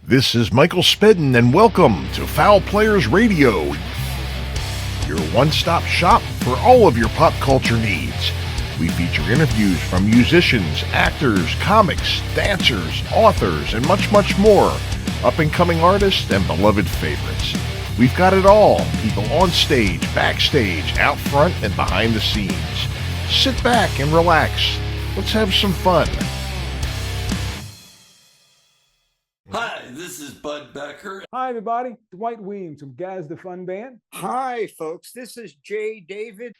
This is Michael Spedden, and welcome to Fowl Players Radio, your one-stop shop for all of your pop culture needs. We feature interviews from musicians, actors, comics, dancers, authors, and much, much more, up-and-coming artists and beloved favorites. We've got it all, people on stage, backstage, out front, and behind the scenes. Sit back and relax. Let's have some fun. Hi, this is Bud Becker. Hi, everybody. Dwight Weems from Gaz the Fun Band. Hi, folks. This is Jay David.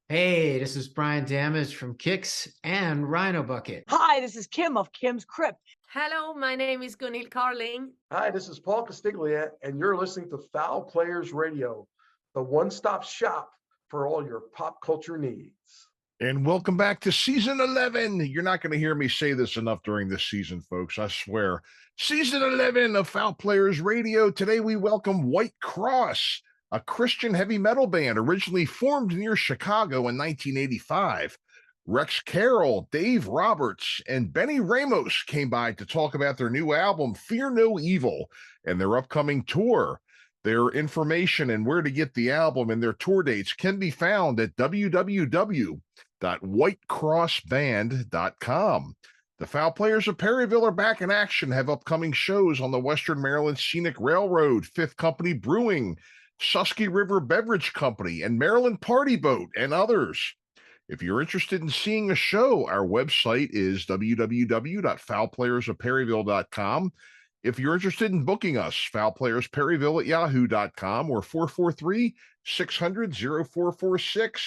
Hey, this is Brian Damage from Kix and Rhino Bucket. Hi, this is Kim of Kim's Crypt. Hello, my name is Gunhild Carling. Hi, this is Paul Castiglia, and you're listening to Fowl Players Radio, the one-stop shop for all your pop culture needs. And welcome back to Season 11. You're not going to hear me say this enough during this season, folks, I swear. Season 11 of Fowl Players Radio. Today we welcome Whitecross, a Christian heavy metal band originally formed near Chicago in 1985. Rex Carroll, Dave Roberts, and Benny Ramos came by to talk about their new album, Fear No Evil, and their upcoming tour. Their information and where to get the album and their tour dates can be found at www.whitecrossband.com. The Fowl Players of Perryville are back in action, have upcoming shows on the Western Maryland Scenic Railroad, Fifth Company Brewing, Susky River Beverage Company, and Maryland Party Boat, and others. If you're interested in seeing a show, our website is www.fowlplayersofperryville.com. If you're interested in booking us, foulplayersperryville@yahoo.com or 443-600-0446.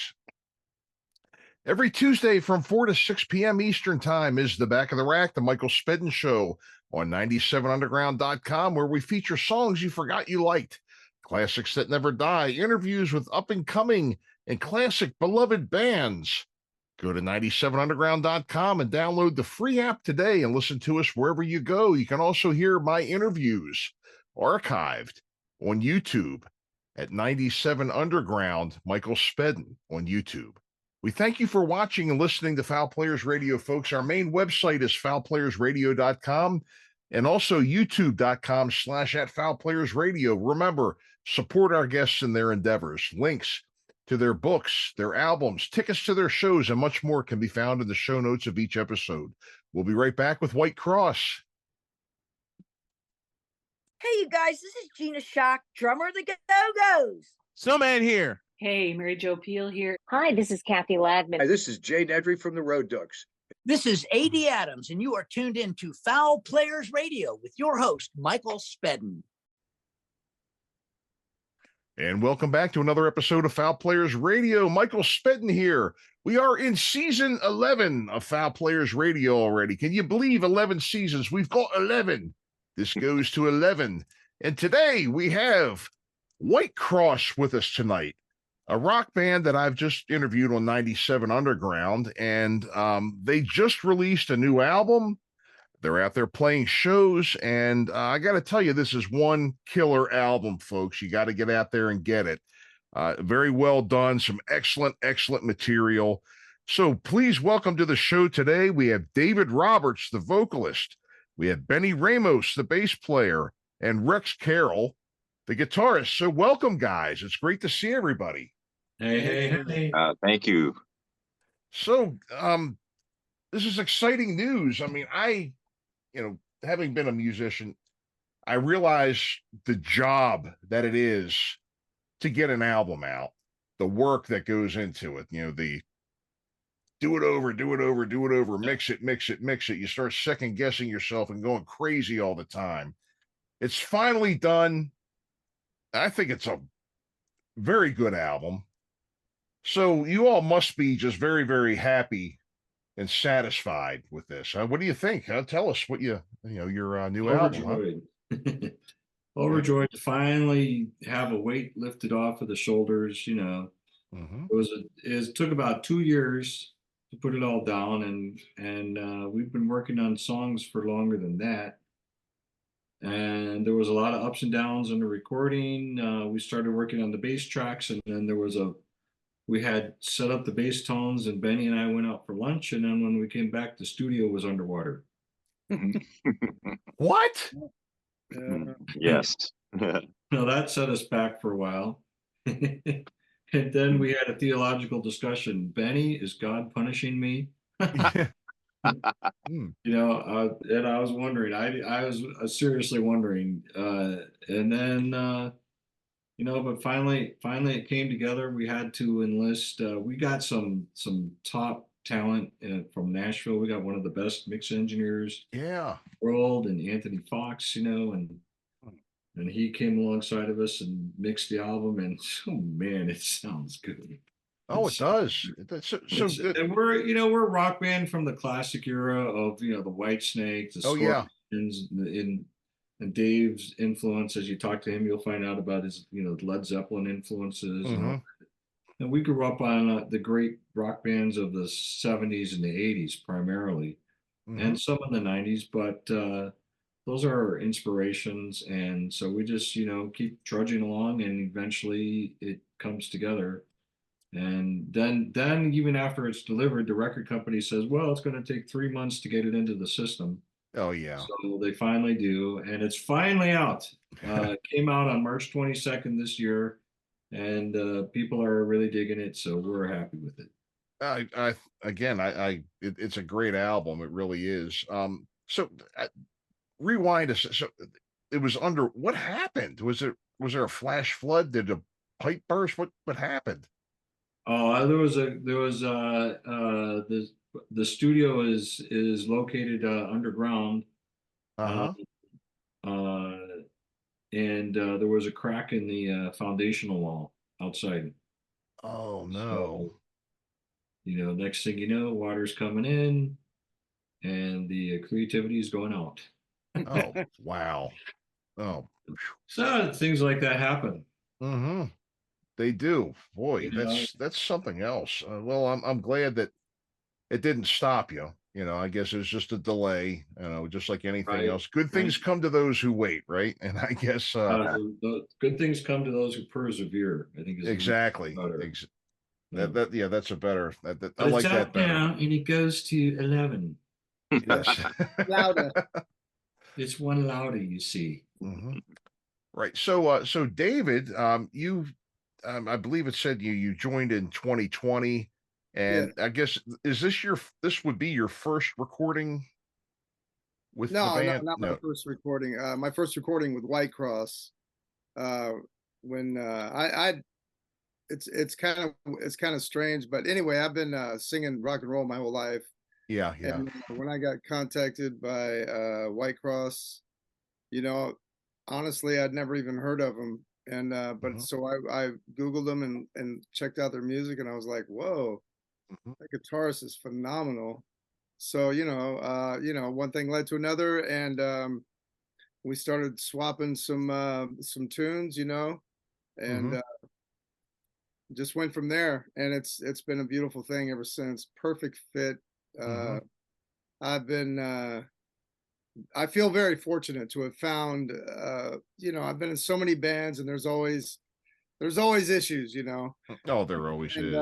Every Tuesday from 4 to 6 p.m. Eastern Time is The Back of the Rack, the Michael Spedden Show on 97underground.com, where we feature songs you forgot you liked, classics that never die, interviews with up-and-coming and classic beloved bands. Go to 97underground.com and download the free app today and listen to us wherever you go. You can also hear my interviews archived on YouTube at 97 Underground, Michael Spedden on YouTube. We thank you for watching and listening to Fowl Players Radio, folks. Our main website is foulplayersradio.com and also youtube.com/@foulplayersradio. Remember, support our guests in their endeavors. Links to their books, their albums, tickets to their shows, and much more can be found in the show notes of each episode. We'll be right back with Whitecross. Hey, you guys, this is Gina Shock, drummer of the Go-Go's. Snowman here. Hey, Mary Jo Peel here. Hi, this is Kathy Ladman. Hi, this is Jay Nedry from the Road Dogs. This is A.D. Adams, and you are tuned in to Fowl Players Radio with your host, Michael Spedden. And welcome back to another episode of Fowl Players Radio. Michael Spedden here. We are in Season 11 of Fowl Players Radio already. Can you believe 11 seasons? We've got 11. This goes to 11. And today we have Whitecross with us tonight, a rock band that I've just interviewed on 97 Underground, and they just released a new album. They're out there playing shows, and I got to tell you, this is one killer album, folks. You got to get out there and get it. Very well done, some excellent, excellent material. So please welcome to the show today. We have David Roberts, the vocalist. We have Benny Ramos, the bass player, and Rex Carroll, the guitarist. So welcome, guys. It's great to see everybody. Hey. Thank you. So this is exciting news. I mean, having been a musician, I realize the job that it is to get an album out, the work that goes into it, the do it over, mix it. You start second guessing yourself and going crazy all the time. It's finally done. I think it's a very good album. So you all must be just very, very happy and satisfied with this. What do you think? Tell us what your new album. Overjoyed to finally have a weight lifted off of the shoulders. It took about 2 years to put it all down, and we've been working on songs for longer than that. And there was a lot of ups and downs in the recording. We started working on the bass tracks, and then we had set up the bass tones, and Benny and I went out for lunch, and then when we came back, the studio was underwater. What? Yes. No, that set us back for a while. And then we had a theological discussion. Benny, is God punishing me? Mm. You know, and I was wondering, I was seriously wondering, and then, you know, but finally it came together. We had to enlist, we got some top talent from Nashville. We got one of the best mix engineers Yeah. in the world, and Anthony Fox, you know, and he came alongside of us and mixed the album, and oh man, it sounds good. Oh, it does. That's so good. And we're a rock band from the classic era of, you know, the Whitesnake, the Oh, yeah. Scorpions, and Dave's influence. As you talk to him, you'll find out about his, you know, Led Zeppelin influences. And we grew up on the great rock bands of the 70s and the 80s primarily, and some in the 90s, but those are our inspirations. And so we just, you know, keep trudging along, and eventually it comes together. And then even after it's delivered, the record company says, well, it's going to take 3 months to get it into the system. Oh, yeah. So they finally do, and it's finally out. It came out on March 22nd this year, and people are really digging it, so we're happy with it. It's a great album. It really is. So rewind us. So it was under. What happened? Was there a flash flood? Did a pipe burst? What happened? Oh, the studio is located underground. And there was a crack in the foundational wall outside. Oh no. So, you know, next thing you know, water's coming in and the creativity is going out. Oh, wow. Oh. So things like that happen. They do. Boy, You know? that's something else. Well, I'm glad that it didn't stop you. You know, I guess it's just a delay, you know, just like anything else. Good things come to those who wait, right? And I guess the good things come to those who persevere, I think is exactly. That's a better I like that better. Now, and it goes to 11. Yes. Louder. It's one louder, you see. Right. So David, you I believe it said you joined in 2020. And I guess this would be your first recording with the band? No, not my first recording. My first recording with Whitecross. When it's kind of strange, but anyway, I've been singing rock and roll my whole life. Yeah. And when I got contacted by Whitecross, you know, honestly, I'd never even heard of them. And but so I Googled them and checked out their music, and I was like, whoa. That guitarist is phenomenal. So, you know, one thing led to another, and we started swapping some tunes, you know, and just went from there. And it's been a beautiful thing ever since. Perfect fit. I feel very fortunate to have found, you know, I've been in so many bands, and there's always issues, you know. Oh, there always is.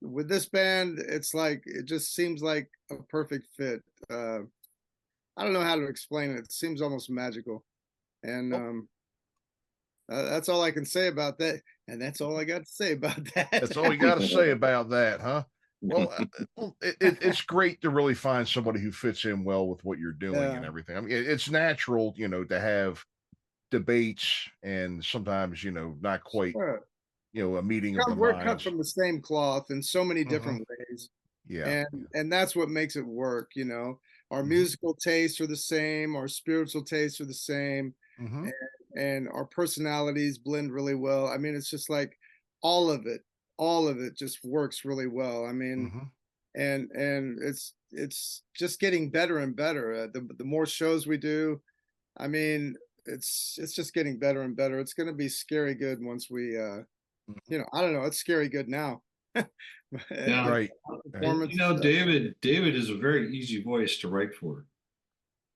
With this band, it's like it just seems like a perfect fit. I don't know how to explain it. It seems almost magical, and that's all I can say about that. And that's all I got to say about that. That's all you got to say about that, huh? Well, it's great to really find somebody who fits in well with what you're doing and everything. I mean, it's natural, you know, to have debates and sometimes, you know, not quite, you know, a meeting of the we're minds. cut from the same cloth in so many different ways. And that's what makes it work, you know. Our musical tastes are the same, our spiritual tastes are the same, and our personalities blend really well. I mean, it's just like all of it just works really well. I mean, and it's just getting better and better. The more shows we do, I mean, it's just getting better and better. It's going to be scary good once we you know, I don't know, it's scary good now. Yeah, right. You know, David is a very easy voice to write for.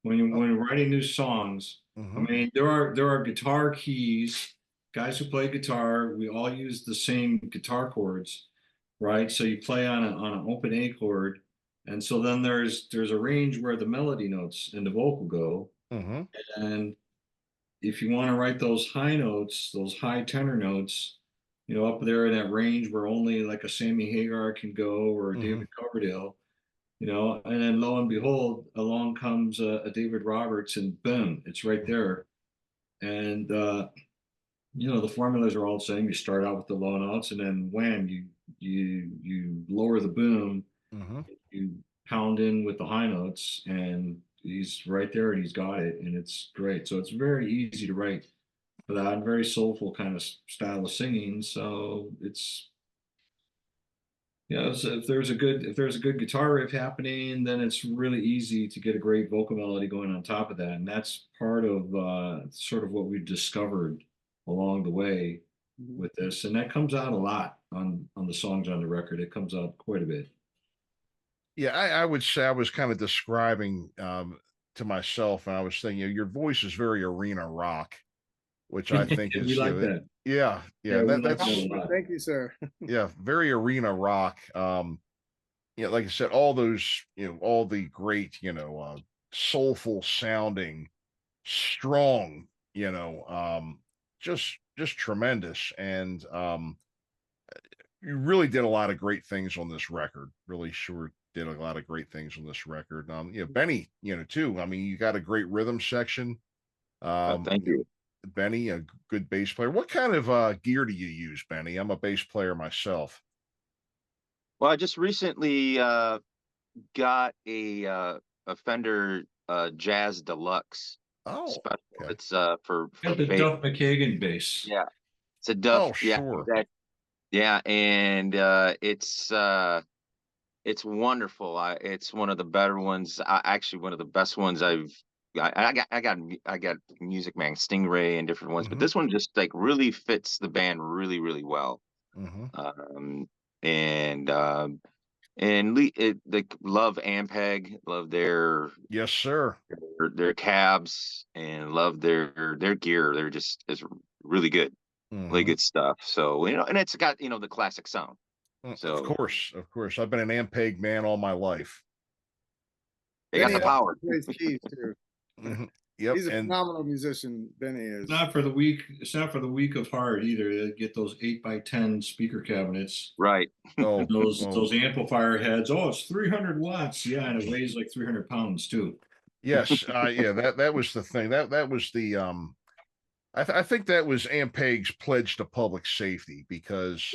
When you're writing new songs, I mean, there are guitar keys. Guys who play guitar, we all use the same guitar chords, right? So you play on an open A chord, and so then there's a range where the melody notes and the vocal go, and if you want to write those high notes, those high tenor notes, you know, up there in that range where only like a Sammy Hagar can go or a David Coverdale, you know, and then lo and behold, along comes a David Roberts, and boom, it's right there. And you know, the formulas are all the same. You start out with the low notes, and then when you lower the boom, you pound in with the high notes, and he's right there, and he's got it, and it's great. So it's very easy to write for that very soulful kind of style of singing. So it's, you know, so if there's a good guitar riff happening, then it's really easy to get a great vocal melody going on top of that, and that's part of sort of what we've discovered along the way with this, and that comes out a lot on the songs on the record. It comes out quite a bit. Yeah, I would say I was kind of describing to myself, and I was saying, you know, your voice is very arena rock, which I think is, we like you know, that. Yeah, that's Thank you, sir. yeah, very arena rock. You know, like I said, all those, you know, all the great, you know, soulful sounding, strong, you know, just tremendous. And you really did a lot of great things on this record. Really sure did a lot of great things on this record. You know, Benny, you know, too. I mean, you got a great rhythm section. Thank you. Benny, a good bass player. What kind of gear do you use, Benny? I'm a bass player myself. Well, I just recently got a Fender Jazz Deluxe. Oh, special. okay. It's for the bass. Duff McKagan bass. Yeah, it's a Duff. Oh, sure. Yeah, and it's wonderful. It's one of the better ones. Actually, one of the best ones I got Music Man Stingray and different ones, but this one just like really fits the band really, really well. They love Ampeg, love their yes, sir, their cabs, and love their gear. They're just is really good, really good stuff. So, you know, and it's got, you know, the classic sound. So of course, I've been an Ampeg man all my life. They got the power. Plays keys too. Yep, he's a phenomenal musician. Benny is. It's not for the weak of heart either. They get those 8x10 speaker cabinets, right? Oh, those amplifier heads. Oh, it's 300 watts. Yeah, and it weighs like 300 pounds too. Yes, yeah, that was the thing. That was the I think that was Ampeg's pledge to public safety, because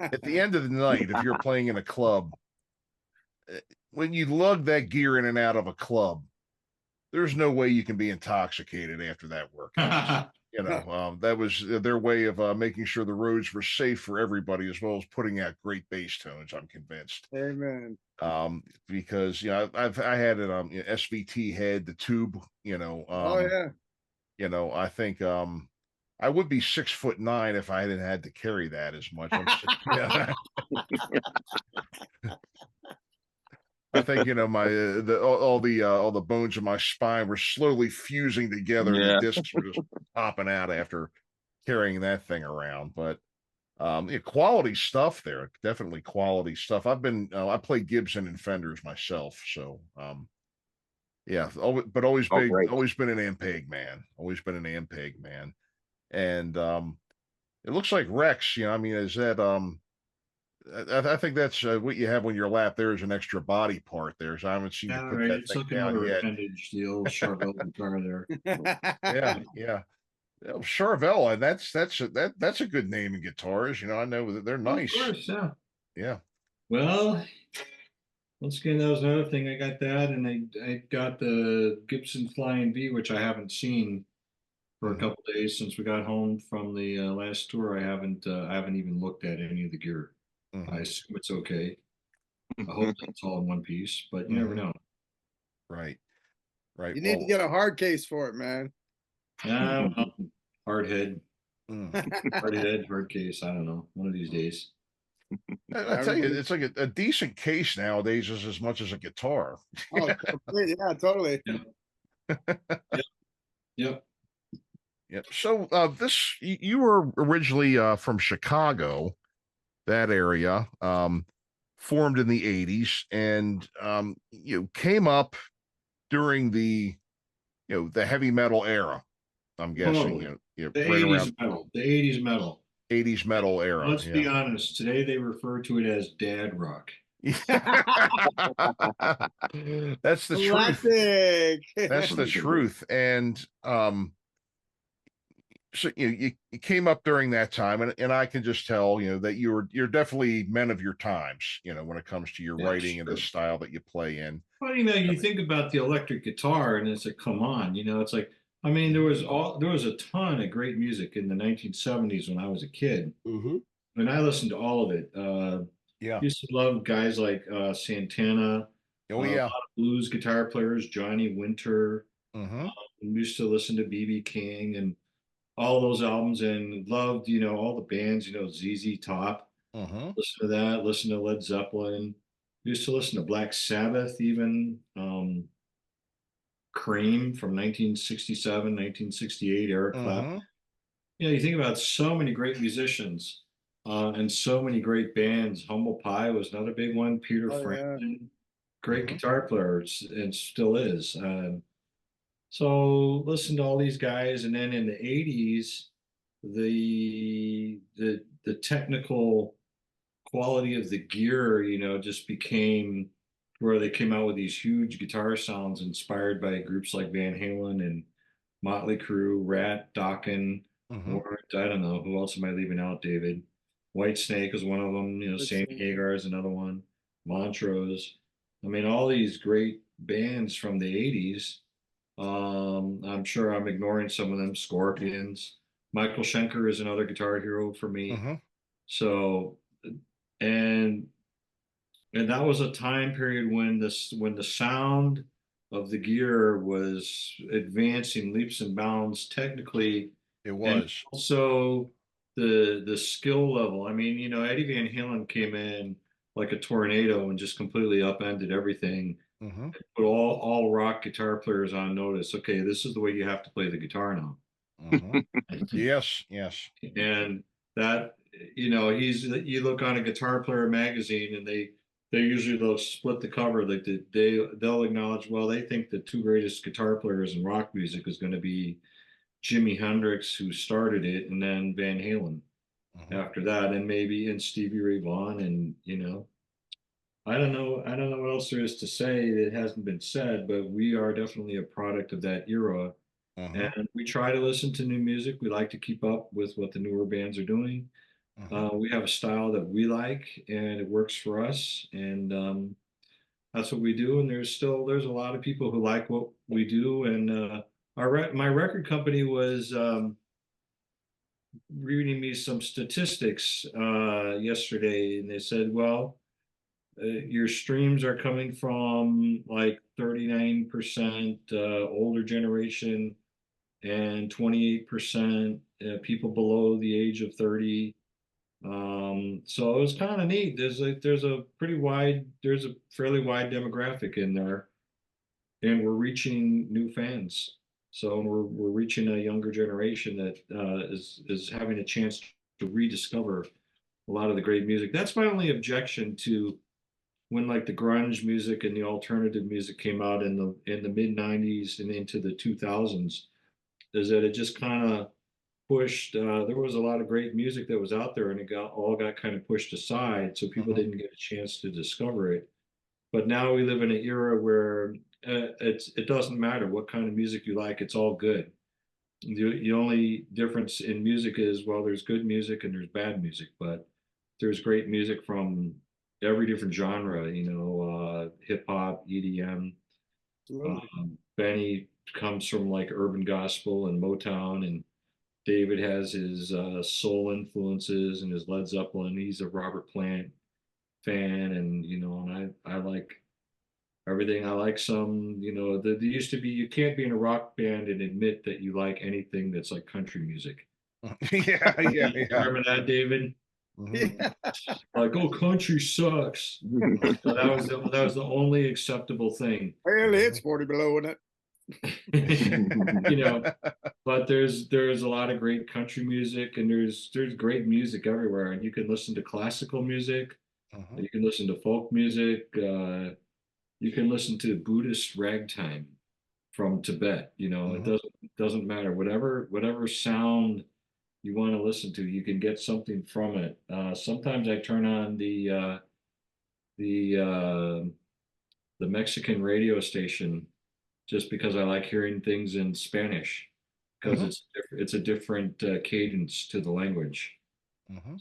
at the end of the night, if you're playing in a club, when you lug that gear in and out of a club, there's no way you can be intoxicated after that work. You know, that was their way of making sure the roads were safe for everybody, as well as putting out great bass tones, I'm convinced. Amen. Because, you know, I had it on, you know, SVT head, the tube, you know. Oh yeah. You know, I think I would be 6'9" if I hadn't had to carry that as much. Yeah. I think, you know, my all the bones of my spine were slowly fusing together. Yeah. The discs were just popping out after carrying that thing around. But yeah, quality stuff there, definitely quality stuff. I played Gibson and Fenders myself, so yeah, but always been an Ampeg man. Always been an Ampeg man. And it looks like Rex, you know, I mean, is that I think that's what you have on your lap. There is an extra body part there, so I haven't seen you put that It's thing looking down like a yet. appendage, the old Charvel guitar there. Yeah. Oh, Charvel, and that's a good name in guitars. You know, I know that they're nice. Of course, yeah. Yeah. Well, once again, that was another thing. I got that, and I got the Gibson Flying V, which I haven't seen for a couple days since we got home from the last tour. I haven't even looked at any of the gear. I assume it's okay. I hope it's all in one piece, but you never know. Right. You need to get a hard case for it, man. Yeah, well, hard head, hard case. I don't know. One of these days. I tell you, it's like a decent case nowadays is as much as a guitar. Oh, yeah, totally. Yep. So you were originally from Chicago, that area, formed in the 80s, and you came up during the, you know, the heavy metal era. I'm guessing. Totally. You The right 80s around metal. The 80s metal. 80s metal era. Let's be honest. Today they refer to it as dad rock. That's the truth. Classic. That's the truth. And so you came up during that time, and I can just tell that you're definitely men of your times, when it comes to your writing and the style that you play in. Well, you think about the electric guitar, and it's like, come on, it's like, I mean, there was a ton of great music in the 1970s when I was a kid, and I listened to all of it. Used to love guys like Santana. Oh a lot of blues guitar players, Johnny Winter. Used to listen to B.B. King and all those albums, and loved all the bands. ZZ Top. Listen to that. Listen to Led Zeppelin. Used to listen to Black Sabbath, even Cream from 1967, 1968, Eric Clapton. You think about so many great musicians and so many great bands. Humble Pie was another big one. Peter Frampton, great guitar player, and still is. So listen to all these guys, and then in the 80s, the technical quality of the gear, just became where they came out with these huge guitar sounds inspired by groups like Van Halen and Motley Crue, Rat, Dokken, Warrant, I don't know, who else am I leaving out, David? Whitesnake is one of them, Sammy Hagar is another one, Montrose. I mean, all these great bands from the 80s. I'm sure I'm ignoring some of them. Scorpions. Michael Schenker is another guitar hero for me. So, and that was a time period when the sound of the gear was advancing leaps and bounds technically. It was. Also the skill level. I mean, Eddie Van Halen came in like a tornado and just completely upended everything. Put all rock guitar players on notice. Okay, this is the way you have to play the guitar now. Yes. And that, you look on a Guitar Player magazine, and they'll split the cover. Like they'll acknowledge, well, they think the two greatest guitar players in rock music is going to be Jimi Hendrix, who started it, and then Van Halen after that, and maybe Stevie Ray Vaughan, and I don't know what else there is to say that hasn't been said, but we are definitely a product of that era. And we try to listen to new music. We like to keep up with what the newer bands are doing. We have a style that we like, and it works for us, and that's what we do. And there's a lot of people who like what we do. And my record company was reading me some statistics yesterday, and they said, well, your streams are coming from like 39% older generation and 28% people below the age of 30. So it was kind of neat. There's a fairly wide demographic in there, and we're reaching new fans. So we're reaching a younger generation that is having a chance to rediscover a lot of the great music. That's my only objection to when like the grunge music and the alternative music came out in the mid 90s and into the 2000s, is that it just kind of pushed, there was a lot of great music that was out there, and it got kind of pushed aside, so people didn't get a chance to discover it. But now we live in an era where it doesn't matter what kind of music you like, it's all good. The only difference in music is, well, there's good music and there's bad music, but there's great music from every different genre, hip hop, EDM. Benny comes from like urban gospel and Motown, and David has his soul influences and his Led Zeppelin. He's a Robert Plant fan, and and I like everything. I like some, there used to be, you can't be in a rock band and admit that you like anything that's like country music. Yeah. Remember that, David? Yeah. Like, oh, country sucks. So that was the only acceptable thing. Well, it's 40 below, isn't it? But there's a lot of great country music, and there's great music everywhere, and you can listen to classical music, you can listen to folk music, you can listen to Buddhist ragtime from Tibet. It doesn't matter. Whatever sound you want to listen to, you can get something from it. Sometimes I turn on the Mexican radio station just because I like hearing things in Spanish, because it's a different cadence to the language.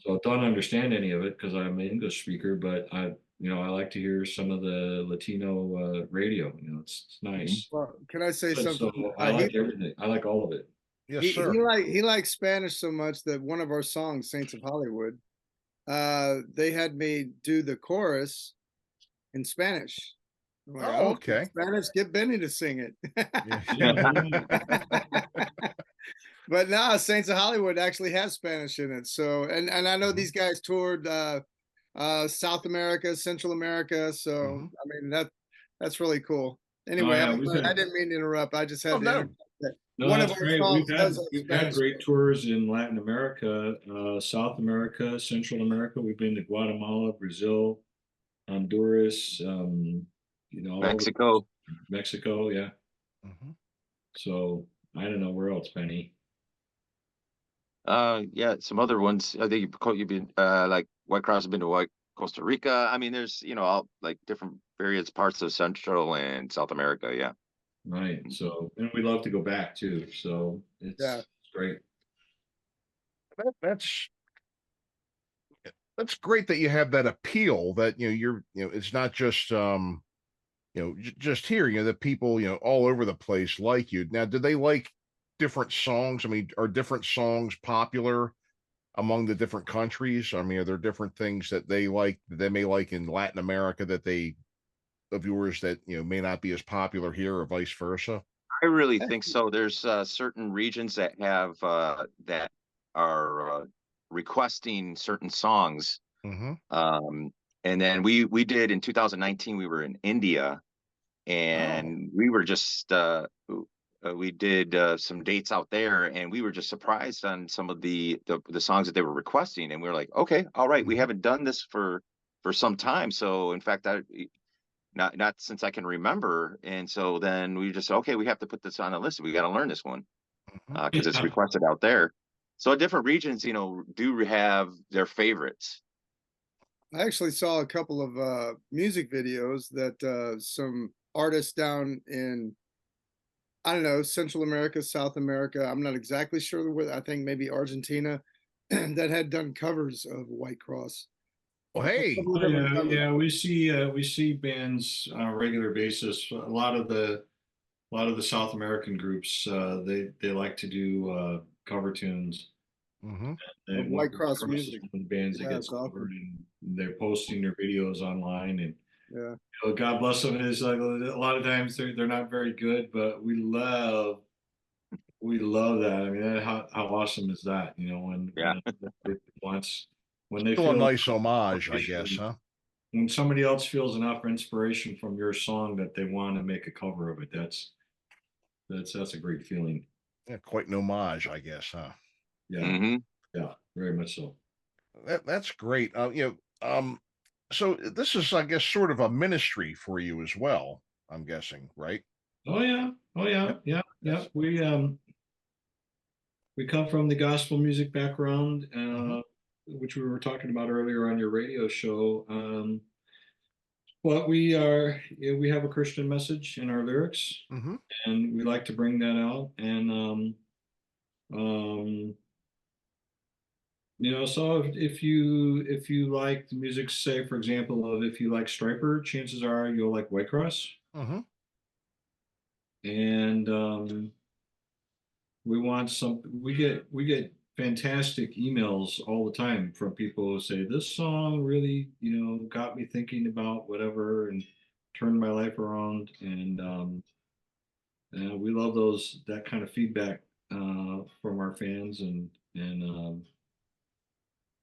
So I don't understand any of it because I'm an English speaker, but I like to hear some of the Latino radio. It's nice. Well, can I say something? So I like everything. I like all of it. Yes, he, sir. he likes Spanish so much that one of our songs, Saints of Hollywood, they had me do the chorus in Spanish. Like, oh, okay. Spanish, get Benny to sing it. But now Saints of Hollywood actually has Spanish in it. So, and I know these guys toured South America, Central America. So, I mean, that's really cool. Anyway, I didn't mean to interrupt. I just had to. No, One that's of our great. songs We've had great tours in Latin America, South America, Central America. We've been to Guatemala, Brazil, Honduras, Mexico. Mexico, yeah. So I don't know where else, Benny. Yeah, some other ones. I think you've been like Whitecross has been to Costa Rica. I mean, there's all like different various parts of Central and South America. Yeah. Right. So, and we love to go back too. So it's great. That's great that you have that appeal that you're it's not just just here that people all over the place like you. Now, do they like different songs? I mean, are different songs popular among the different countries? I mean, are there different things that they may like in Latin America that of yours that may not be as popular here, or vice versa? I really think so. There's certain regions that have that are requesting certain songs. And then we did in 2019. We were in India, and we were just we did some dates out there, and we were just surprised on some of the songs that they were requesting, and we were like, okay, all right, we haven't done this for some time. So in fact, not since I can remember. And so then we just said, okay, we have to put this on the list. We got to learn this one because it's requested out there. So different regions, do have their favorites. I actually saw a couple of music videos that some artists down in, I don't know, Central America, South America, I'm not exactly sure where, I think maybe Argentina, that had done covers of Whitecross. Well, hey, yeah, we see bands on a regular basis. A lot of the South American groups, they like to do cover tunes. And Whitecross music bands that get covered, and they're posting their videos online, and God bless them. It's like a lot of times they're not very good, but we love that. I mean, how awesome is that? When they still feel a nice homage, I guess, huh? When somebody else feels enough inspiration from your song that they want to make a cover of it, that's a great feeling. Yeah, quite an homage, I guess, huh? Yeah, yeah, very much so. That's great. So this is, I guess, sort of a ministry for you as well, I'm guessing, right? Oh yeah. We come from the gospel music background, which we were talking about earlier on your radio show. But we have a Christian message in our lyrics, and we like to bring that out. And so if you like the music, say for example, if you like Striper, chances are you'll like Whitecross. And we get fantastic emails all the time from people who say this song really got me thinking about whatever and turned my life around. And we love that kind of feedback from our fans. And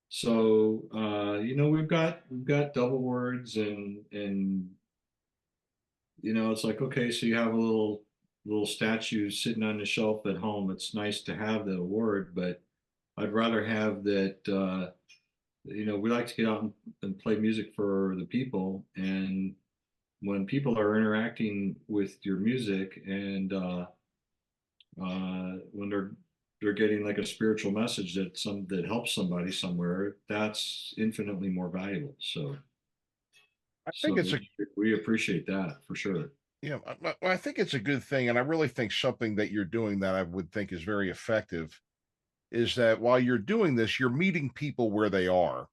so we've got double words, and it's like, okay, so you have a little statue sitting on the shelf at home. It's nice to have the award, but I'd rather have that. We like to get out and play music for the people, and when people are interacting with your music and when they're getting like a spiritual message that helps somebody somewhere, that's infinitely more valuable. So I think it's we appreciate that for sure. Yeah, I think it's a good thing, and I really think something that you're doing that I would think is very effective is that while you're doing this, you're meeting people where they are.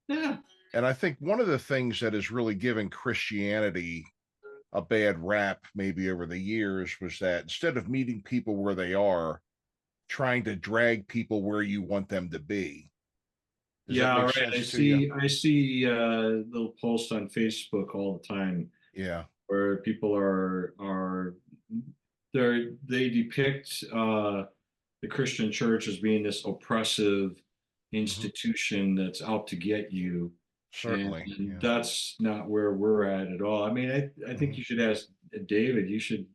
Yeah. And I think one of the things that has really given Christianity a bad rap maybe over the years was that instead of meeting people where they are, trying to drag people where you want them to be. Does that make sense to you? I see little posts on Facebook all the time. Yeah. Where people they depict the Christian church as being this oppressive institution that's out to get you. Certainly. And that's not where we're at all. I mean, I think you should ask David, you should,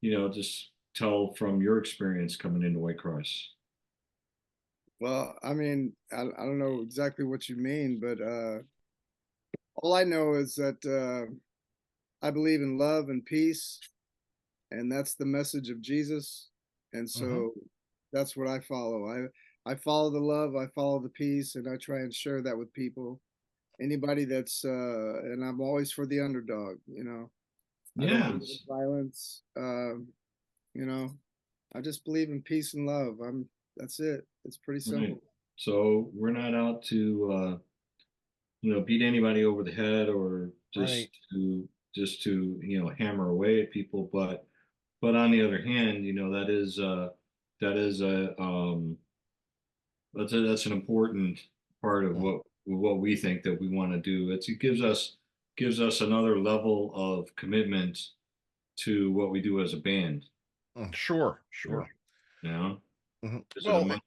just tell from your experience coming into Whitecross. Well, I mean, I don't know exactly what you mean, but all I know is that I believe in love and peace, and that's the message of Jesus. And so that's what I follow. I follow the love, I follow the peace, and I try and share that with people. Anybody that's and I'm always for the underdog, I don't believe in violence. I just believe in peace and love. That's it. It's pretty simple. Right. So we're not out to beat anybody over the head or just to hammer away at people, but on the other hand, that's an important part of what we think that we want to do. It gives us another level of commitment to what we do as a band. Sure. There's a much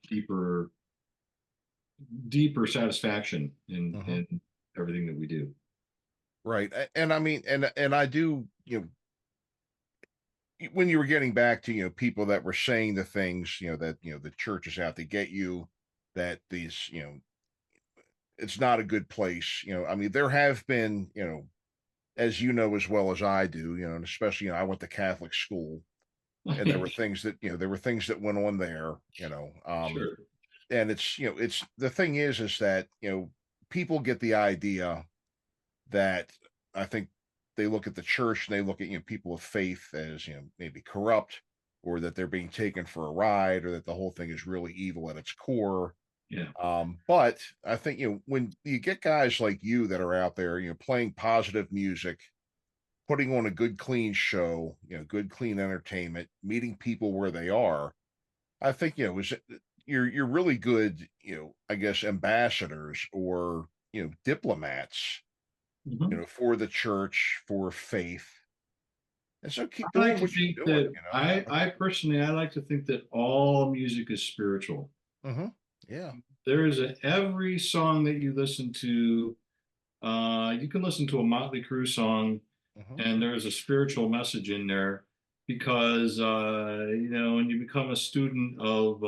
deeper satisfaction in everything that we do. Right. And I mean, and I do, when you were getting back to, people that were saying the things, that, the church is out to get you, that these, it's not a good place. I mean, there have been, as you know, as well as I do, and especially, I went to Catholic school and there were things that, went on there, Sure. And it's the thing is that, people get the idea that I think they look at the church and they look at, people of faith as, maybe corrupt, or that they're being taken for a ride, or that the whole thing is really evil at its core. Yeah. But I think, when you get guys like you that are out there, playing positive music, putting on a good, clean show, good, clean entertainment, meeting people where they are, I think, you're really good, I guess, ambassadors or, diplomats, for the church, for faith. And so keep doing what you're doing. I personally, I like to think that all music is spiritual. Yeah. There is every song that you listen to, you can listen to a Motley Crue song and there's a spiritual message in there because, when you become a student of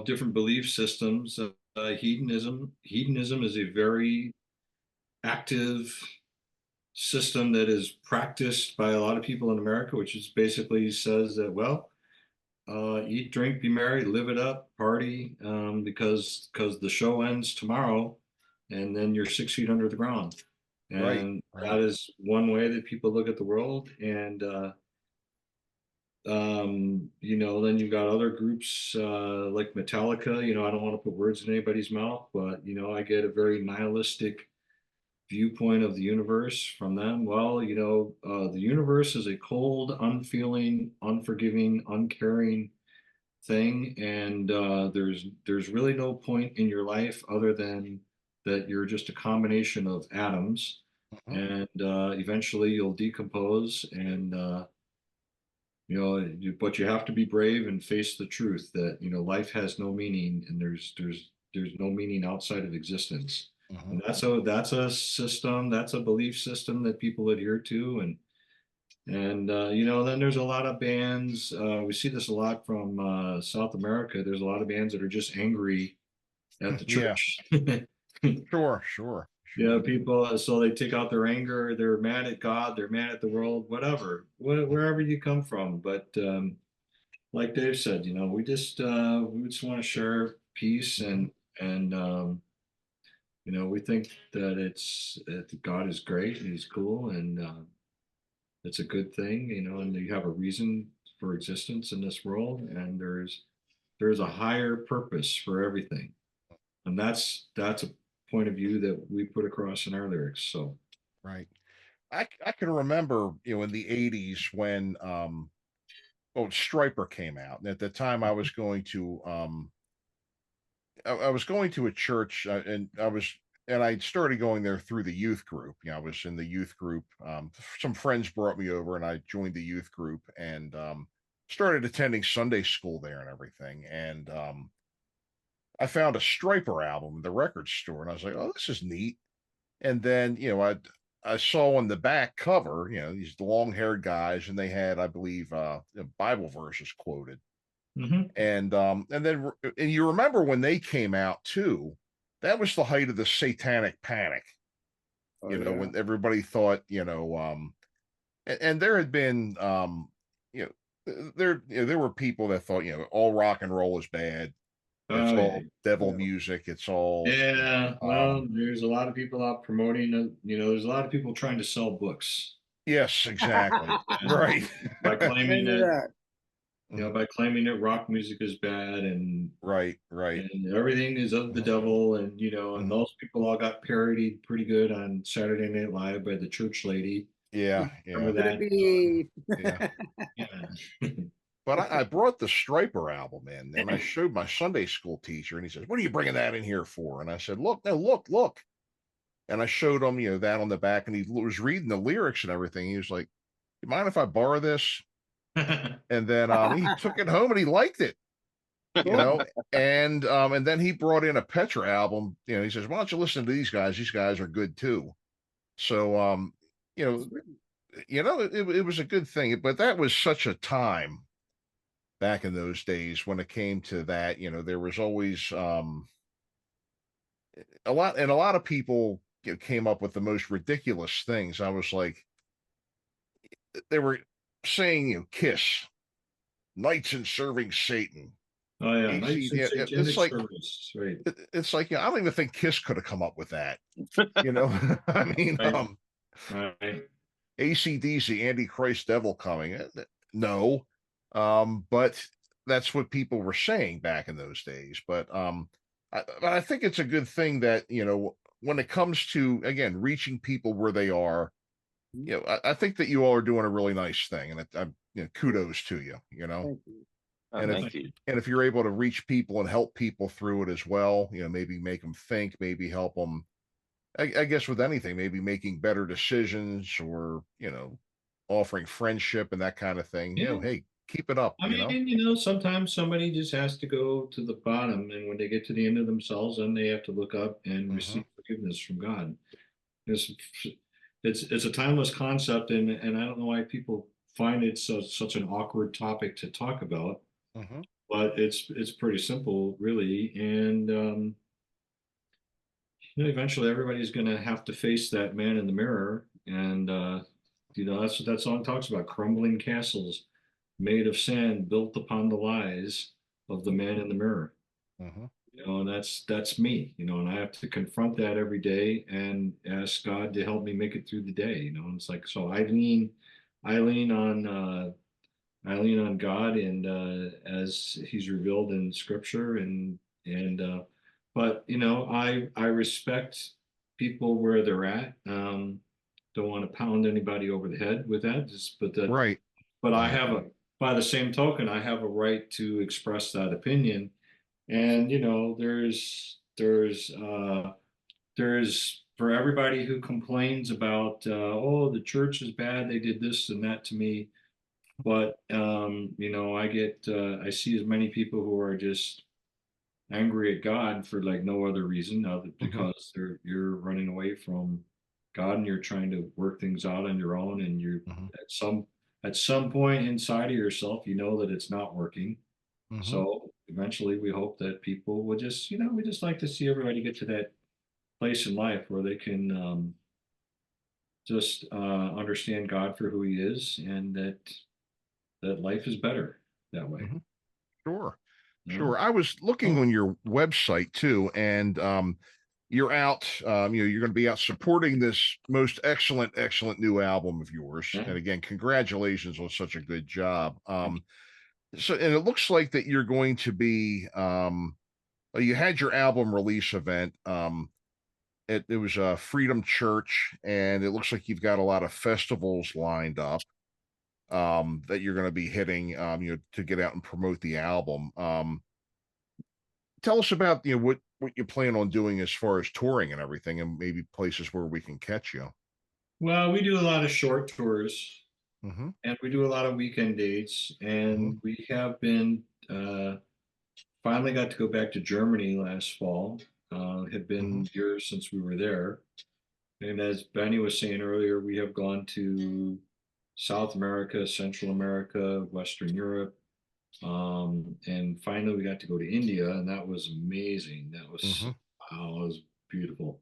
different belief systems, hedonism is a very active system that is practiced by a lot of people in America, which is basically says that, well, eat, drink, be merry, live it up, party, because the show ends tomorrow and then you're 6 feet under the ground. And that is one way that people look at the world. And then you've got other groups like Metallica. I don't want to put words in anybody's mouth, but I get a very nihilistic viewpoint of the universe from them. Well, the universe is a cold, unfeeling, unforgiving, uncaring thing, and there's really no point in your life other than that you're just a combination of atoms, and eventually you'll decompose, and but you have to be brave and face the truth that life has no meaning, and there's no meaning outside of existence. And that's a system, that's a belief system that people adhere to, and then there's a lot of bands. We see this a lot from South America. There's a lot of bands that are just angry at the church. Sure. Yeah, people, so they take out their anger, they're mad at God, they're mad at the world, whatever, wherever you come from. But like Dave said, we just want to share peace and we think that God is great and he's cool and it's a good thing, and you have a reason for existence in this world, and there's a higher purpose for everything. And that's a point of view that we put across in our lyrics. So right. I can remember, in the 80s when Striper came out. And at the time I was going to I was going to a church and I started going there through the youth group. I was in the youth group. Some friends brought me over and I joined the youth group and started attending Sunday school there and everything. And I found a Striper album in the record store and I was like, oh, this is neat. And then, I saw on the back cover, these long-haired guys, and they had, I believe, Bible verses quoted. And then you remember when they came out too, that was the height of the satanic panic. When everybody thought, and there had been there were people that thought, all rock and roll is bad. It's all devil music. It's all well, there's a lot of people out promoting there's a lot of people trying to sell books. Yes, exactly. Right. By claiming by claiming that rock music is bad and right and everything is of the devil, and and those people all got parodied pretty good on Saturday Night Live by the church lady. Yeah. Remember that? But I brought the Striper album in and I showed my Sunday school teacher and he says, what are you bringing that in here for? And I said, look. And I showed him, that on the back, and he was reading the lyrics and everything. He was like, you mind if I borrow this? And then he took it home and he liked it, and then he brought in a Petra album. He says, why don't you listen to these guys? These guys are good too. So, it was a good thing, but that was such a time back in those days when it came to that. There was always a lot of people came up with the most ridiculous things. I was like, they were saying, Kiss, Knights in Serving Satan. Oh yeah, it's like right. It's like I don't even think Kiss could have come up with that. I mean, right. AC/DC, Antichrist Devil Coming. No, but that's what people were saying back in those days. But I think it's a good thing that when it comes to, again, reaching people where they are. I think that you all are doing a really nice thing, and kudos to you. Thank you. And if you're able to reach people and help people through it as well, maybe make them think, maybe help them. I guess with anything, maybe making better decisions, or offering friendship and that kind of thing. Hey, keep it up. I mean, sometimes somebody just has to go to the bottom, and when they get to the end of themselves, then they have to look up and receive forgiveness from God. It's a timeless concept, and I don't know why people find it such an awkward topic to talk about. But it's pretty simple, really, and eventually everybody's going to have to face that man in the mirror, and that's what that song talks about: crumbling castles made of sand, built upon the lies of the man in the mirror. And that's me, and I have to confront that every day and ask God to help me make it through the day. And it's like, so I lean on God, and as He's revealed in Scripture, but I respect people where they're at. Don't want to pound anybody over the head with that, right. But by the same token, I have a right to express that opinion. And there's for everybody who complains about the church is bad, they did this and that to me, but I see as many people who are just angry at God for like no other reason other than because you're running away from God and you're trying to work things out on your own, and you're at some point inside of yourself that it's not working. So eventually we hope that people will just, we just like to see everybody get to place in life where they can just understand God for who He is, and that life is better that way. Sure. Yeah. Sure. I was looking on your website too, and you're out, you're going to be out supporting this most excellent new album of yours. Yeah. And again, congratulations on such a good job. So, and it looks like that you're going to be, you had your album release event. It was a Freedom Church, and it looks like you've got a lot of festivals lined up that you're going to be hitting, to get out and promote the album. Tell us about, what you plan on doing as far as touring and everything, and maybe places where we can catch you. Well, we do a lot of short tours, and we do a lot of weekend dates, and we have been finally got to go back to Germany last fall. It had been years since we were there, and as Benny was saying earlier, we have gone to South America, Central America, Western Europe, and finally we got to go to India, and that was amazing. That was wow, it was beautiful.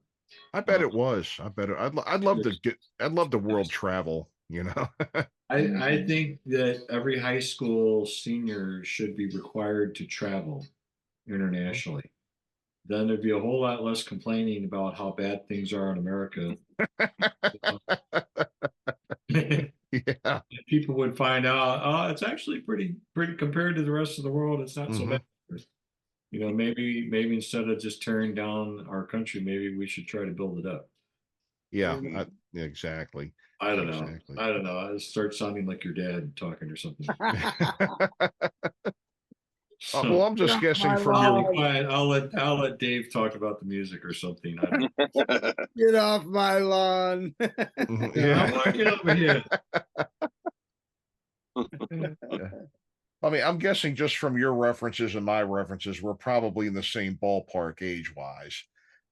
I bet it was. I bet it. I'd love to get. I'd love to world travel. I think that every high school senior should be required to travel internationally. Then there'd be a whole lot less complaining about how bad things are in America. Yeah. People would find out, oh, it's actually pretty compared to the rest of the world. It's not so bad. Maybe instead of just tearing down our country, maybe we should try to build it up. Yeah, exactly. I don't know. I don't know. I start sounding like your dad talking or something. Well, I'm just guessing from your. I'll let Dave talk about the music or something. Get off my lawn. Yeah, I'm walking over here. I mean, I'm guessing just from your references and my references, we're probably in the same ballpark age-wise,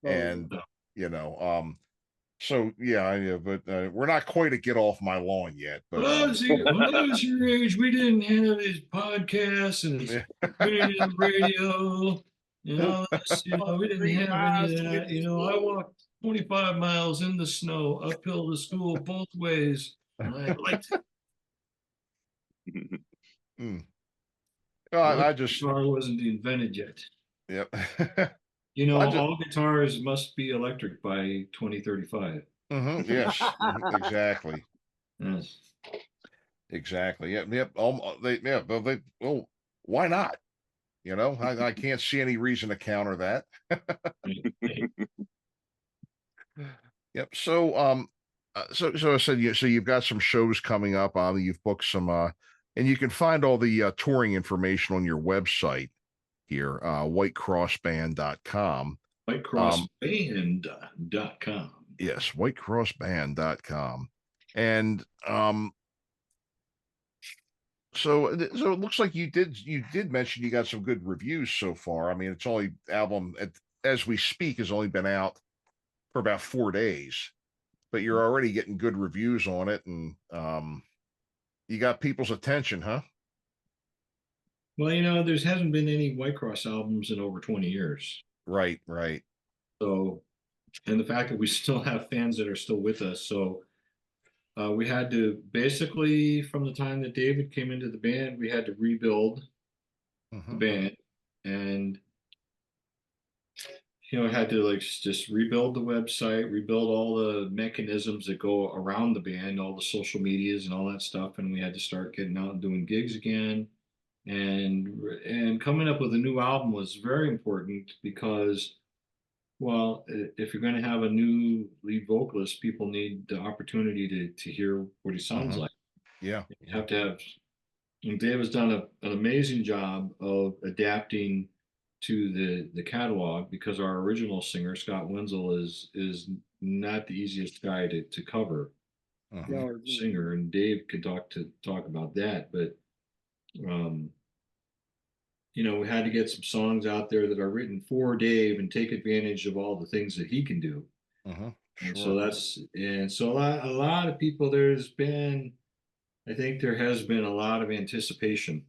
and so yeah, but we're not quite at get off my lawn yet. But when I was your age, we didn't have these podcasts and community radio and all this. We didn't have any of that. I walked 25 miles in the snow uphill to school both ways. And I liked it. I just guitar wasn't invented yet. Yep. All guitars must be electric by 2035. Yes, exactly. Yes. Exactly. Yep. Well, why not? I can't see any reason to counter that. Yep. So, so I said, so you've got some shows coming up. You've booked some, and you can find all the touring information on your website here, whitecrossband.com. Whitecrossband.com. Yes, whitecrossband.com. And so it looks like you did mention you got some good reviews so far. I mean, it's only album as we speak has only been out for about 4 days, but you're already getting good reviews on it, and you got people's attention, huh? Well, there hasn't been any Whitecross albums in over 20 years. Right. So, and the fact that we still have fans that are still with us. So we had to basically, from the time that David came into the band, we had to rebuild the band, and had to just rebuild the website, rebuild all the mechanisms that go around the band, all the social medias and all that stuff. And we had to start getting out and doing gigs again. And coming up with a new album was very important because, well, if you're going to have a new lead vocalist, people need the opportunity to hear what he sounds like. Yeah. You have to have, and Dave has done an amazing job of adapting to the catalog, because our original singer, Scott Wenzel, is not the easiest guy to cover. Singer, and Dave could talk about that, but we had to get some songs out there that are written for Dave and take advantage of all the things that he can do. Sure. And so a lot of people, I think there has been a lot of anticipation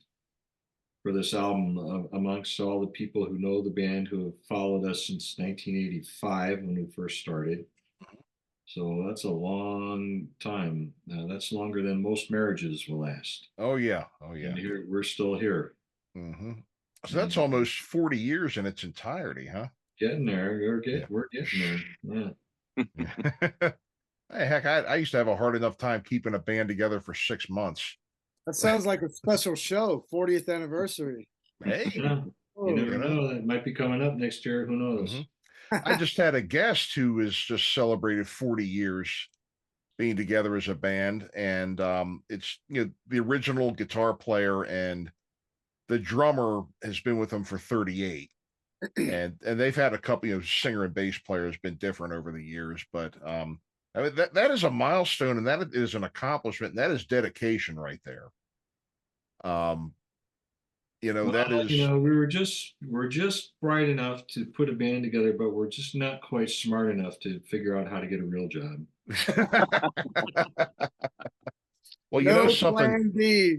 for this album amongst all the people who know the band, who have followed us since 1985 when we first started. So that's a long time. That's longer than most marriages will last. Oh yeah. Oh yeah. And here we're still here. So that's almost 40 years in its entirety, huh? Getting there. We're getting there. Yeah. Hey, heck, I used to have a hard enough time keeping a band together for 6 months. That sounds like a special show, 40th anniversary. Hey, you never know. That might be coming up next year. Who knows? I just had a guest who has just celebrated 40 years being together as a band, and it's the original guitar player and the drummer has been with them for 38. and they've had a couple, singer and bass players been different over the years, but I mean, that is a milestone, and that is an accomplishment, and that is dedication right there. That is. We're just bright enough to put a band together, but we're just not quite smart enough to figure out how to get a real job. Well, something. Plan B.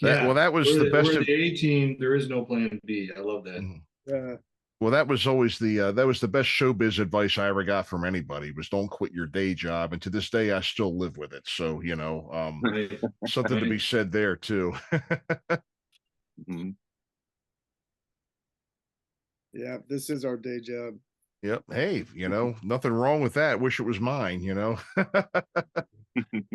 That was the best. We're the A-team. There is no plan B. I love that. Yeah. Well, that was always the best showbiz advice I ever got from anybody, was don't quit your day job. And to this day, I still live with it. So, something to be said there too. Yeah, this is our day job. Yep. Hey, nothing wrong with that. Wish it was mine,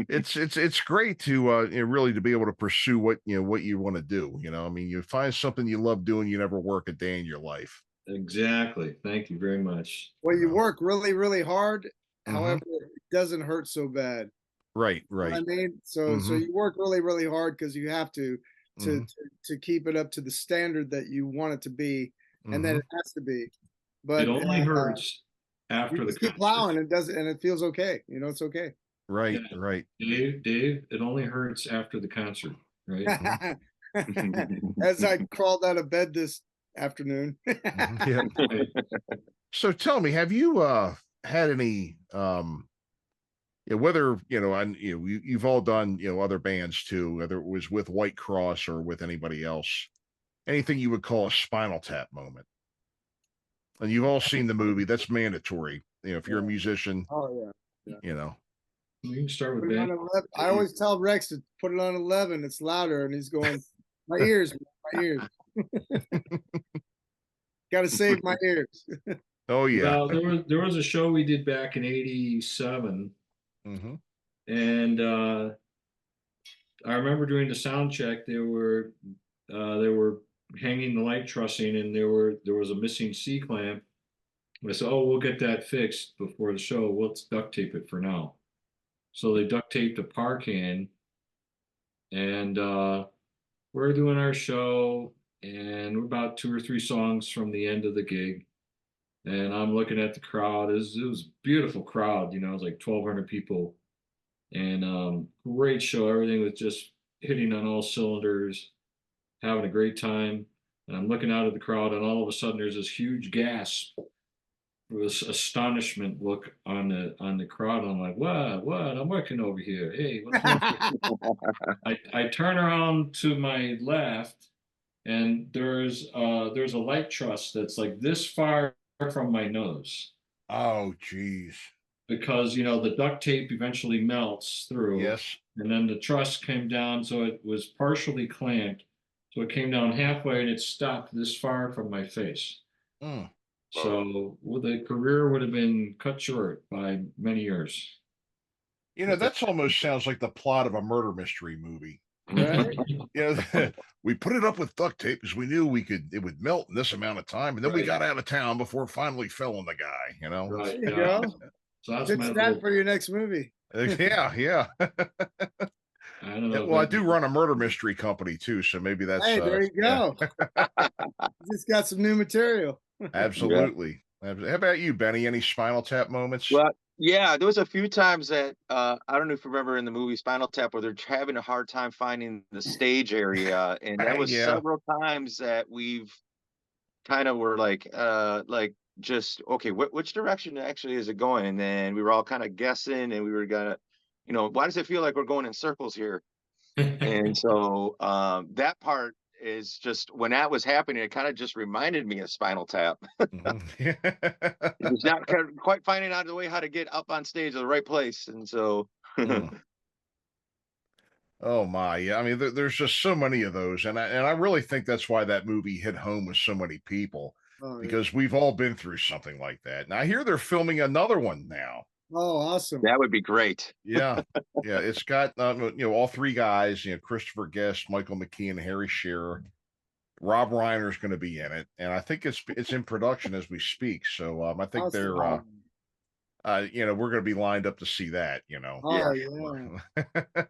It's great to really to be able to pursue what you want to do. I mean, you find something you love doing, you never work a day in your life. Exactly. Thank you very much. Well, you work really, really hard. However, it doesn't hurt so bad. Right. You know what I mean, so you work really, really hard because you have to keep it up to the standard that you want it to be, and then it has to be. But it only hurts after the keep plowing. It does, and it feels okay. It's okay. Right. Right. Dave, it only hurts after the concert. Right. As I crawled out of bed this afternoon. Yeah. So tell me, have you had any whether you've all done other bands too, whether it was with Whitecross or with anybody else, anything you would call a Spinal Tap moment? And you've all seen the movie. That's mandatory, if you're a musician. Oh yeah. We can start with that. I always tell Rex to put it on 11. It's louder, and he's going, my ears. Got to save my ears. Oh yeah. Well, there was a show we did back in '87, and I remember doing the sound check. They were hanging the light trussing, and there was a missing C clamp. I said, "Oh, we'll get that fixed before the show. Let's duct tape it for now." So they duct taped a par can, and we're doing our show, and we're about 2 or 3 songs from the end of the gig. And I'm looking at the crowd. It was a beautiful crowd, it was like 1,200 people. And great show. Everything was just hitting on all cylinders, having a great time. And I'm looking out at the crowd, and all of a sudden there's this huge gasp, this astonishment look on the crowd. I'm like, what? I'm working over here. Hey, what's going I turn around to my left, and there's a light truss that's like this far from my nose. Oh, geez. Because the duct tape eventually melts through. Yes. And then the truss came down, so it was partially clamped. So it came down halfway, and it stopped this far from my face. So the career would have been cut short by many years. That's almost sounds like the plot of a murder mystery movie. Right? We put it up with duct tape because we knew it would melt in this amount of time, and then we got out of town before it finally fell on the guy. Right. There you go. So that's Good stat for your next movie. Yeah. I don't know. Well, I do run a murder mystery company too, so maybe that's. Hey, there you go. Just got some new material. Absolutely. How about you, Benny? Any Spinal Tap moments? Well, yeah, there was a few times that I don't know if you remember in the movie Spinal Tap where they're having a hard time finding the stage area, and that was several times that we've kind of were like just okay, which direction actually is it going? And then we were all kind of guessing, and we were gonna, why does it feel like we're going in circles here? And so that part is just when that was happening, it kind of just reminded me of Spinal Tap. It's not quite finding out the way how to get up on stage at the right place, and so. Oh my, yeah. I mean, there's just so many of those, and I really think that's why that movie hit home with so many people, because we've all been through something like that. Now I hear they're filming another one now. Oh, awesome! That would be great. Yeah, yeah. It's got all three guys, Christopher Guest, Michael McKean, Harry Shearer. Rob Reiner's going to be in it, and I think it's in production as we speak. So I think they're we're going to be lined up to see that. Oh, yeah.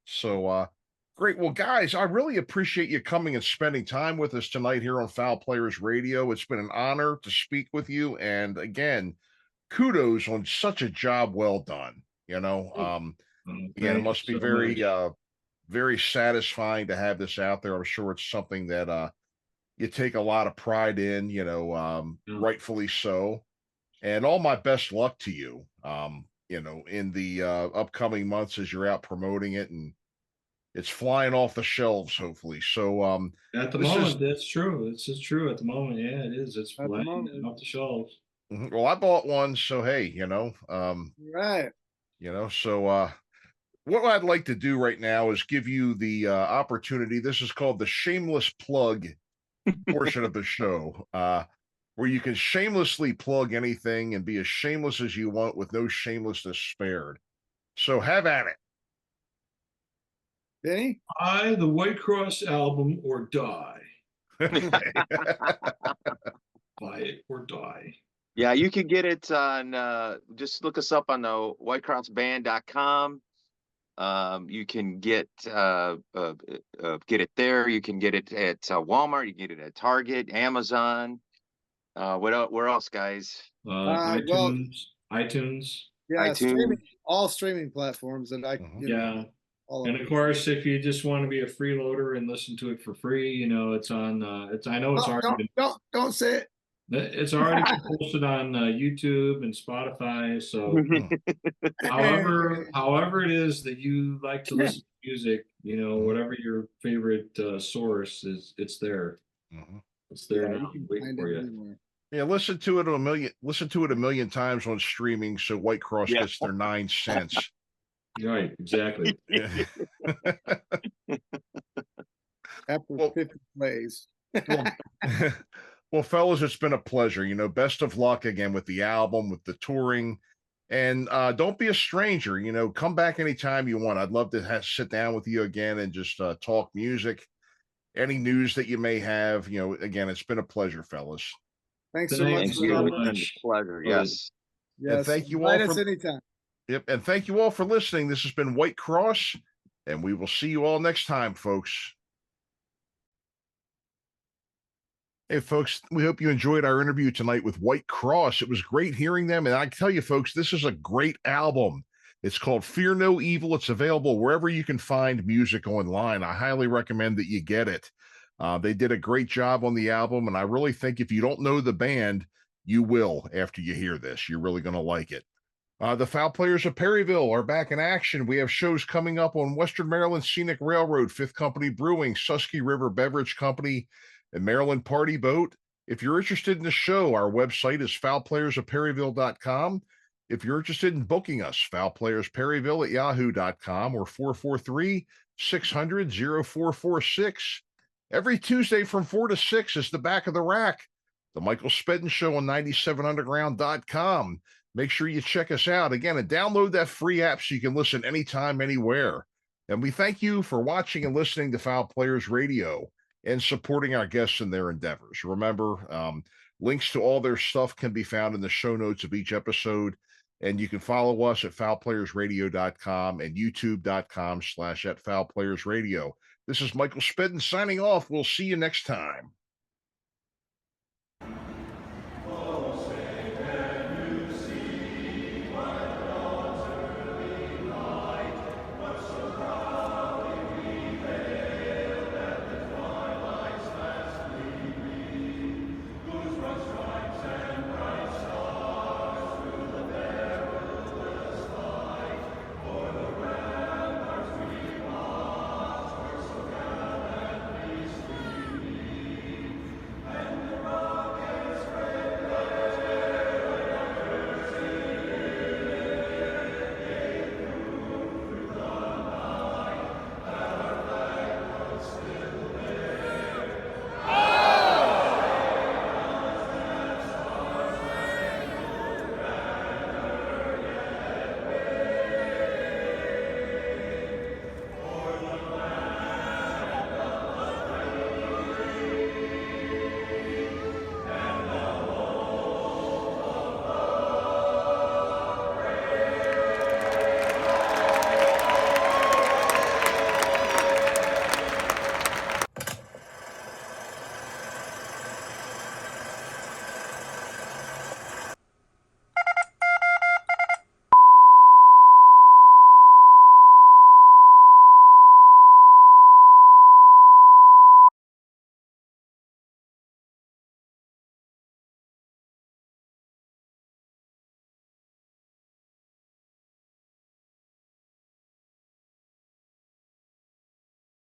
So great. Well, guys, I really appreciate you coming and spending time with us tonight here on Fowl Players Radio. It's been an honor to speak with you, and again, kudos on such a job well done. It must be very satisfying to have this out there. I'm sure it's something that you take a lot of pride in, rightfully so. And all my best luck to you, in the upcoming months as you're out promoting it, and it's flying off the shelves, hopefully. So at the moment, that's true. It's just true at the moment. Yeah, it is. It's flying off the shelves. Well, I bought one, so hey, right. So what I'd like to do right now is give you the opportunity. This is called the shameless plug portion of the show, where you can shamelessly plug anything and be as shameless as you want with no shamelessness spared. So have at it. Benny? Buy the Whitecross album or die. Buy it or die. Yeah, you can get it on, just look us up on the whitecrossband.com. You can get it there. You can get it at Walmart. You can get it at Target, Amazon. Where else, guys? iTunes. Yeah, iTunes. All streaming platforms that And of course, if you just want to be a freeloader and listen to it for free, it's on. I know it's already. Don't say it. It's already posted on YouTube and Spotify. So, however it is that you like to listen to music, whatever your favorite source is, it's there. It's there now, waiting for you. Yeah, listen to it a million times on streaming, so Whitecross gets their 9 cents. Right, exactly. After 50 plays. Well, fellas, it's been a pleasure. Best of luck again with the album, with the touring, and don't be a stranger. Come back anytime you want. I'd love to sit down with you again and just talk music, any news that you may have. Again, it's been a pleasure, fellas. Thanks so much. Thank you. It's a pleasure. Yes. And thank you all anytime. Yep, and thank you all for listening. This has been Whitecross, and we will see you all next time, folks. Hey, folks, we hope you enjoyed our interview tonight with Whitecross. It was great hearing them, and I tell you, folks, this is a great album. It's called Fear No Evil. It's available wherever you can find music online. I highly recommend that you get it. They did a great job on the album, and I really think if you don't know the band, you will after you hear this. You're really going to like it. The Fowl Players of Perryville are back in action. We have shows coming up on Western Maryland Scenic Railroad, Fifth Company Brewing, Susky River Beverage Company, and Maryland Party Boat. If you're interested in the show, our website is fowlplayersofperryville.com. If you're interested in booking us, fowlplayersperryville@yahoo.com or 443-600-0446. Every Tuesday from 4 to 6 is the Back of the Rack, the Michael Spedden Show on 97underground.com. Make sure you check us out again and download that free app so you can listen anytime, anywhere. And we thank you for watching and listening to Fowl Players Radio and supporting our guests in their endeavors. Remember, links to all their stuff can be found in the show notes of each episode. And you can follow us at fowlplayersradio.com and youtube.com/@fowlplayersradio. This is Michael Spedden signing off. We'll see you next time.